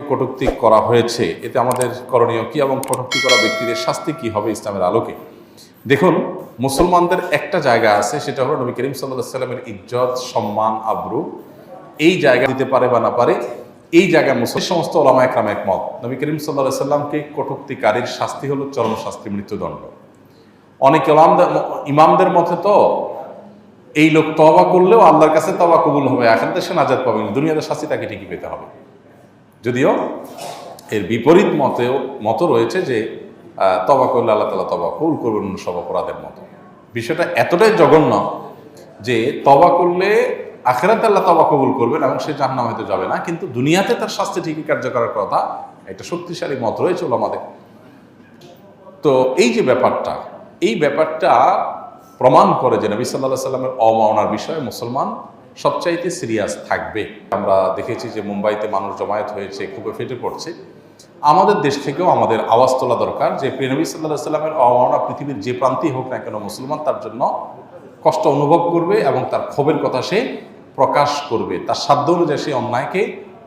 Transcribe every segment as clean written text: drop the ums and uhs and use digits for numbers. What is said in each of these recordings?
কটূক্তি করা হয়েছে, এতে আমাদের করণীয় কি এবং কটূক্তি করা ব্যক্তিদের শাস্তি কি হবে ইসলামের আলোকে? দেখুন, মুসলমানদের একটা জায়গা আছে, সেটা হলো নবী করিম সাল্লাল্লাহু আলাইহি সাল্লামের ইজ্জত, সম্মান, আবরু। এই জায়গা দিতে পারে বা না পারে, এই জায়গায় সমস্ত ওলামা একরাম একমত। নবী করিম সাল্লাল্লাহু আলাইহি সাল্লামকে কটূক্তিকারীর শাস্তি হলো চরম শাস্তি, মৃত্যুদণ্ড। অনেক ইমামদের মতে তো এই লোক তওবা করলেও আল্লাহর কাছে তওবা কবুল হবে, আখিরাতে সে নাজাত পাবে না, দুনিয়াতে শাস্তি তাকে ঠিকই পেতে হবে। যদিও এর বিপরীত মত রয়েছে যে তওবা করলে আল্লাহ তাআলা তওবা কবুল করবেন সব অপরাধের মতো। বিষয়টা এতটাই জঘন্য যে তওবা করলে আখিরাতে আল্লাহ তওবা কবুল করবেন এবং সে জাহান্নামে হয়তো যাবে না, কিন্তু দুনিয়াতে তার শাস্তি ঠিকই কার্যকরের কথা, একটা শক্তিশালী মত রয়েছে ওলামাদের। তো এই যে ব্যাপারটা, এই ব্যাপারটা প্রমাণ করে যে নবী সাল্লাল্লাহু আলাইহি সাল্লামের অবমাননার বিষয়ে মুসলমান সবচাইতে সিরিয়াস থাকবে। আমরা দেখেছি যে মুম্বাইতে মানুষ জমায়েত হয়েছে, খুবই ফেটে পড়ছে। আমাদের দেশ থেকেও আমাদের আওয়াজ তোলা দরকার যে প্রিয় নবী সাল্লাল্লাহু আলাইহি সাল্লামের অবমাননা পৃথিবীর যে প্রান্তেই হোক না কেন, মুসলমান তার জন্য কষ্ট অনুভব করবে এবং তার ক্ষোভের কথা সে প্রকাশ করবে, তার সাধ্য অনুযায়ী সেই অন্যায়কে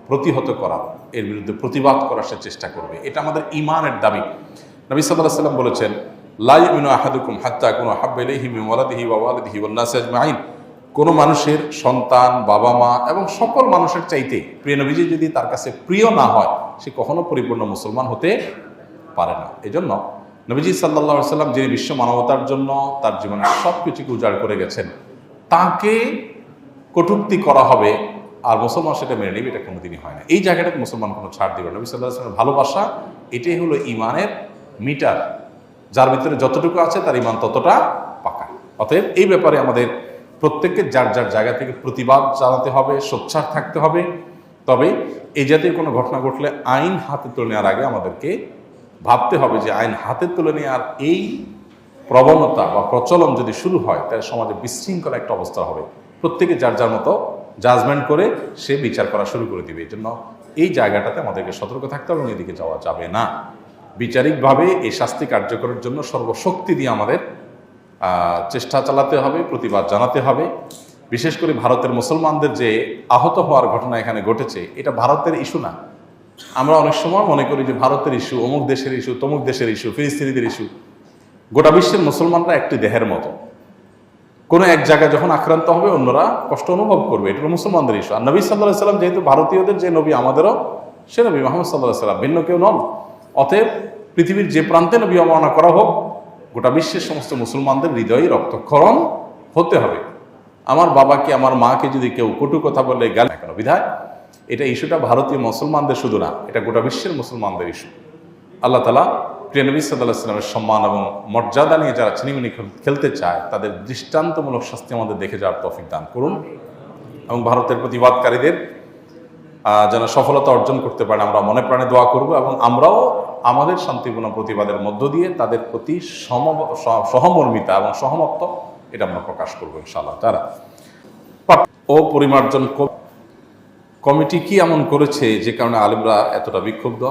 প্রতিহত করা, এর বিরুদ্ধে প্রতিবাদ করার সে চেষ্টা করবে। এটা আমাদের ঈমানের দাবি। নবী সাল্লাল্লাহু আলাইহি সাল্লাম বলেছেন, লা ইউমিনু আহাদুকুম হাত্তা আকুনা হাব্বা ইলাইহি মিন ওয়ালাদিহি ওয়া ওয়ালিদিহি ওয়ান নাসি আজমাইন। কোনো মানুষের সন্তান, বাবা মা এবং সকল মানুষের চাইতে প্রিয় নবীজি যদি তার কাছে প্রিয় না হয়, সে কখনো পরিপূর্ণ মুসলমান হতে পারে না। এই জন্য নবীজি সাল্লাল্লাহু আলাইহি সাল্লাম যিনি বিশ্ব মানবতার জন্য তার জীবনের সব কিছুকে উজাড় করে গেছেন, তাকে কটূক্তি করা হবে আর মুসলমান সেটা মেনে নেবে, এটা কোনোদিনই হয় না। এই জায়গাটাতে মুসলমান কোনো ছাড় দিবে না। নবী সাল্লাল্লাহু আলাইহি সাল্লামের ভালোবাসা এটাই হলো ঈমানের মিটার, যার ভিতরে যতটুকু আছে তার ঈমান ততটা পাকা। অতএব এই ব্যাপারে আমাদের প্রত্যেককে যার যার জায়গা থেকে প্রতিবাদ জানাতে হবে, সোচ্চার থাকতে হবে। তবে এই জাতীয় কোনো ঘটনা ঘটলে আইন হাতে তুলে নেওয়ার আগে আমাদেরকে ভাবতে হবে যে আইন হাতে তুলে নেওয়ার এই প্রবণতা বা প্রচলন যদি শুরু হয়, তাহলে সমাজে বিশৃঙ্খল একটা অবস্থা হবে। প্রত্যেকে যার যার মতো জাজমেন্ট করে সে বিচার করা শুরু করে দিবে। এই জন্য এই জায়গাটাতে আমাদেরকে সতর্ক থাকতে হবে এবং এদিকে যাওয়া যাবে না। বিচারিকভাবে এই শাস্তি কার্যকরের জন্য সর্বশক্তি দিয়ে আমাদের চেষ্টা চালাতে হবে, প্রতিবাদ জানাতে হবে। বিশেষ করে ভারতের মুসলমানদের যে আহত হওয়ার ঘটনা এখানে ঘটেছে, এটা ভারতের ইস্যু না। আমরা অনেক সময় মনে করি যে ভারতের ইস্যু, অমুক দেশের ইস্যু, তমুক দেশের ইস্যু, ফিলিস্তিনিদের ইস্যু। গোটা বিশ্বের মুসলমানরা একটি দেহের মতো। কোনো এক জায়গায় যখন আক্রান্ত হবে অন্যরা কষ্ট অনুভব করবে, এটা হলো মুসলমানদের ইস্যু। আর নবী সাল্লাল্লাহু আলাইহি সাল্লাম যেহেতু ভারতীয়দের যে নবী, আমাদেরও সে নবী মুহাম্মদ সাল্লাল্লাহু আলাইহি সাল্লাম, ভিন্ন কেউ নন। অতএব পৃথিবীর যে প্রান্তে নবী অবমাননা করা হোক, গোটা বিশ্বের সমস্ত মুসলমানদের হৃদয়ে রক্তক্ষরণ হতে হবে। আমার বাবাকে, আমার মাকে যদি কেউ কটু কথা বলে গালি কেন বিধায়, এটা ইস্যুটা ভারতীয় মুসলমানদের শুধু না, এটা গোটা বিশ্বের মুসলমানদের ইস্যু। আল্লাহ তাআলা প্রিয় নবী সাল্লাল্লাহু আলাইহি সাল্লামের সম্মান এবং মর্যাদা নিয়ে যারা ছিনিমিনি খেলতে চায়, তাদের দৃষ্টান্তমূলক শাস্তি আমাদের দেখে যাওয়ার তৌফিক দান করুন এবং ভারতের প্রতিবাদকারীদের যেন সফলতা অর্জন করতে পারে আমরা মনে প্রাণে দোয়া করব এবং আমরাও আমাদের শান্তিপূর্ণ প্রতিবাদের মধ্য দিয়ে তাদের প্রতি সহমর্মিতা এবং সহমত্ব এটা আমরা প্রকাশ করবো ইনশাআল্লাহ। তারা ও পরিমার্জন কমিটি কি এমন করেছে যে কারণে আলেমরা এতটা বিক্ষুব্ধ?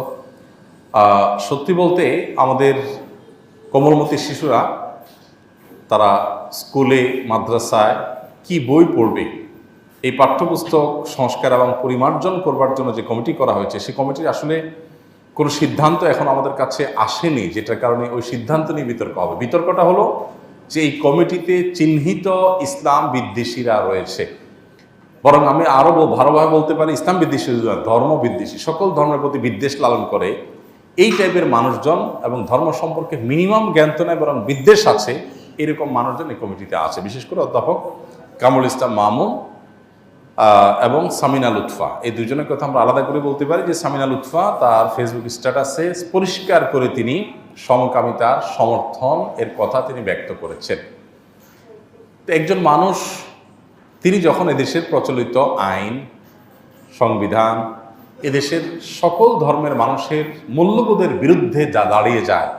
সত্যি বলতে আমাদের কোমলমতি শিশুরা তারা স্কুলে, মাদ্রাসায় কি বই পড়বে, এই পাঠ্যপুস্তক সংস্কার এবং পরিমার্জন করবার জন্য যে কমিটি করা হয়েছে, সেই কমিটির আসলে কোনো সিদ্ধান্ত এখন আমাদের কাছে আসেনি, যেটার কারণে ওই সিদ্ধান্ত নিয়ে বিতর্ক হবে। বিতর্কটা হলো যে এই কমিটিতে চিহ্নিত ইসলাম বিদ্বেষীরা রয়েছে। বরং আমি আরও ভালোভাবে বলতে পারি, ইসলাম বিদ্বেষী, ধর্ম বিদ্বেষী, সকল ধর্মের প্রতি বিদ্বেষ লালন করে এই টাইপের মানুষজন এবং ধর্ম সম্পর্কে মিনিমাম জ্ঞান তো নেই বরং বিদ্বেষ আছে, এরকম মানুষজন এই কমিটিতে আছে। বিশেষ করে অধ্যাপক কামরুল ইসলাম মামুন এবং সামিনা লুৎফা, এই দুজনের কথা আমরা আলাদা করে বলতে পারি। যে সামিনা লুৎফা তার ফেসবুক স্ট্যাটাসে পরিষ্কার করে তিনি সমকামিতার সমর্থন এর কথা তিনি ব্যক্ত করেছেন। তো একজন মানুষ, তিনি যখন এদেশের প্রচলিত আইন, সংবিধান, এদেশের সকল ধর্মের মানুষের মূল্যবোধের বিরুদ্ধে যা দাঁড়িয়ে যায়,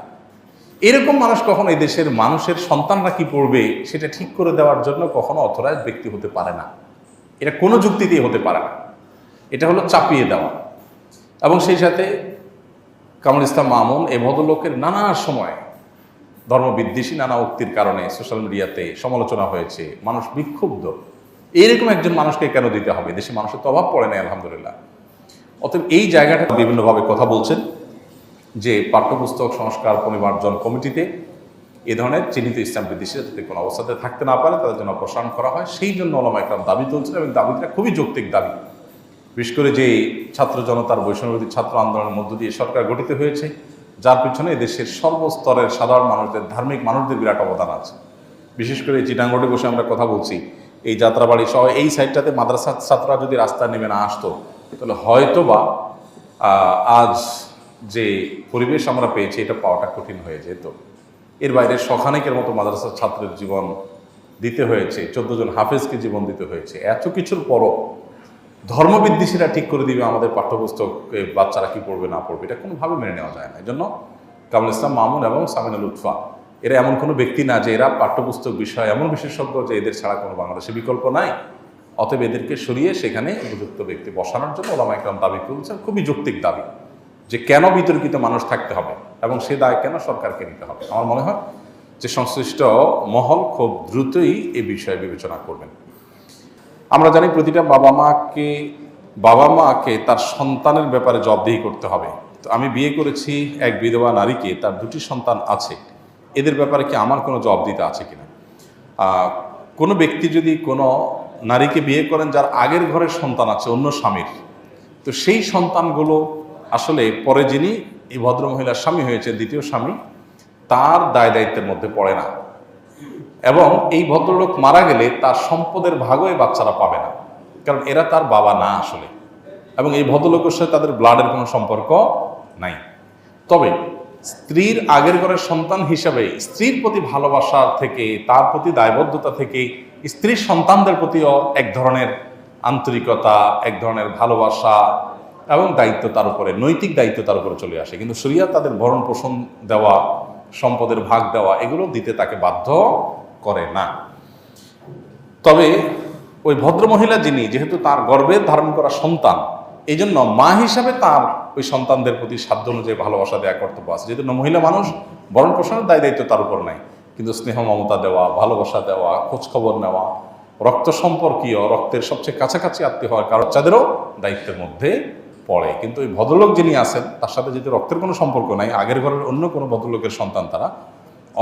এরকম মানুষ কখনো এই দেশের মানুষের সন্তানরা কি পড়বে সেটা ঠিক করে দেওয়ার জন্য কখনো অথরাইজ ব্যক্তি হতে পারে না। এটা কোনো যুক্তিতেই হতে পারে না, এটা হলো চাপিয়ে দেওয়া। এবং সেই সাথে কামরুল ইসলাম মামুন এই ভদ্রলোকের নানা সময় ধর্মবিদ্বেষী নানা উক্তির কারণে সোশ্যাল মিডিয়াতে সমালোচনা হয়েছে, মানুষ বিক্ষুব্ধ। এইরকম একজন মানুষকে কেন দিতে হবে? দেশে মানুষের তো অভাব পড়ে নাই আলহামদুলিল্লাহ। অতএব এই জায়গাটা বিভিন্নভাবে কথা বলছেন যে পাঠ্যপুস্তক সংস্কার পরিমার্জন কমিটিতে এ ধরনের চিহ্নিত ইসলাম বিদ্বেষী যাতে কোনো অবস্থাতে থাকতে না পারে তাদের জন্য অপসারণ করা হয়, সেই জন্য ওলামা একরাম দাবি তুলছেন এবং দাবিটা খুবই যৌক্তিক দাবি। বিশেষ করে যে ছাত্র জনতার বৈষম্যবিরোধী ছাত্র আন্দোলনের মধ্য দিয়ে সরকার গঠিত হয়েছে, যার পিছনে দেশের সর্বস্তরের সাধারণ মানুষদের, ধার্মিক মানুষদের বিরাট অবদান আছে। বিশেষ করে চিটাঙ্গটে বসে আমরা কথা বলছি, এই যাত্রাবাড়ি সহ এই সাইডটাতে মাদ্রাসার ছাত্ররা যদি রাস্তায় নেমে না আসতো তাহলে হয়তো বা আজ যে পরিবেশ আমরা পেয়েছি এটা পাওয়াটা কঠিন হয়ে যেত। এর বাইরে শখানেকের মতো মাদ্রাসার ছাত্রের জীবন দিতে হয়েছে, 14 জন হাফেজকে জীবন দিতে হয়েছে। এত কিছুর পরও ধর্মবিদ্বেষীরা ঠিক করে দিবে আমাদের পাঠ্যপুস্তক বাচ্চারা কি পড়বে না পড়বে, এটা কোনোভাবে মেনে নেওয়া যায় না। এই জন্য কামরুল ইসলাম মামুন এবং সামিনা লুৎফা এরা এমন কোনো ব্যক্তি না যে এরা পাঠ্যপুস্তক বিষয় এমন বিশেষজ্ঞ যে এদের ছাড়া কোনো বাংলাদেশে বিকল্প নাই। অতএব এদেরকে সরিয়ে সেখানে উপযুক্ত ব্যক্তি বসানোর জন্য ওলামা একরাম দাবি তুলছেন, খুবই যৌক্তিক দাবি, যে কেন বিতর্কিত মানুষ থাকতে হবে এবং সে দায় কেন সরকারকে নিতে হবে। আমার মনে হয় যে সংশ্লিষ্ট মহল খুব দ্রুতই এই বিষয়ে বিবেচনা করবেন। আমরা জানি প্রতিটা বাবা মাকে তার সন্তানের ব্যাপারে জবাবদিহি করতে হবে। তো আমি বিয়ে করেছি এক বিধবা নারীকে, তার 2টি সন্তান আছে, এদের ব্যাপারে কি আমার কোনো জবাবদিহিতা আছে কিনা? কোনো ব্যক্তি যদি কোনো নারীকে বিয়ে করেন যার আগের ঘরের সন্তান আছে অন্য স্বামীর, তো সেই সন্তানগুলো আসলে পরে যিনি এই ভদ্রমহিলার স্বামী হয়েছে, দ্বিতীয় স্বামী, তার দায় দায়িত্বের মধ্যে পড়ে না। এবং এই ভদ্রলোক মারা গেলে তার সম্পদের ভাগও এই বাচ্চারা পাবে না, কারণ এরা তার বাবা না আসলে, এবং এই ভদ্রলোকের সাথে তাদের ব্লাডের কোনো সম্পর্ক নাই। তবে স্ত্রীর আগের ঘরের সন্তান হিসাবে স্ত্রীর প্রতি ভালোবাসা থেকে, তার প্রতি দায়বদ্ধতা থেকে স্ত্রীর সন্তানদের প্রতিও এক ধরনের আন্তরিকতা, এক ধরনের ভালোবাসা এবং দায়িত্ব তার উপরে, নৈতিক দায়িত্ব তার উপরে চলে আসে। কিন্তু শরিয়া তাদের ভরণ পোষণ দেওয়া, সম্পদের ভাগ দেওয়া, এগুলো দিতে তাকে বাধ্য করে না। তবে ওই ভদ্রমহিলা যিনি, যেহেতু তার গর্ভে ধারণ করা সন্তান, এই জন্য মা হিসাবে তার ওই সন্তানদের প্রতি সাধ্য অনুযায়ী ভালোবাসা দেওয়া কর্তব্য আছে। যেহেতু মহিলা মানুষ, ভরণ পোষণের দায় দায়িত্ব তার উপর নাই, কিন্তু স্নেহ মমতা দেওয়া, ভালোবাসা দেওয়া, খোঁজখবর নেওয়া, রক্ত সম্পর্কীয়, রক্তের সবচেয়ে কাছাকাছি আত্মীয় হওয়ার তাদেরও দায়িত্বের মধ্যে পড়ে। কিন্তু ওই ভদ্রলোক যিনি আছেন তার সাথে যেহেতু রক্তের কোনো সম্পর্ক নাই, আগের ঘরের অন্য কোনো ভদ্রলোকের সন্তান তারা,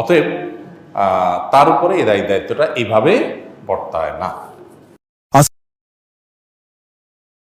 অতএব তার উপরে এই দায়িত্বটা এইভাবে বর্তায় না।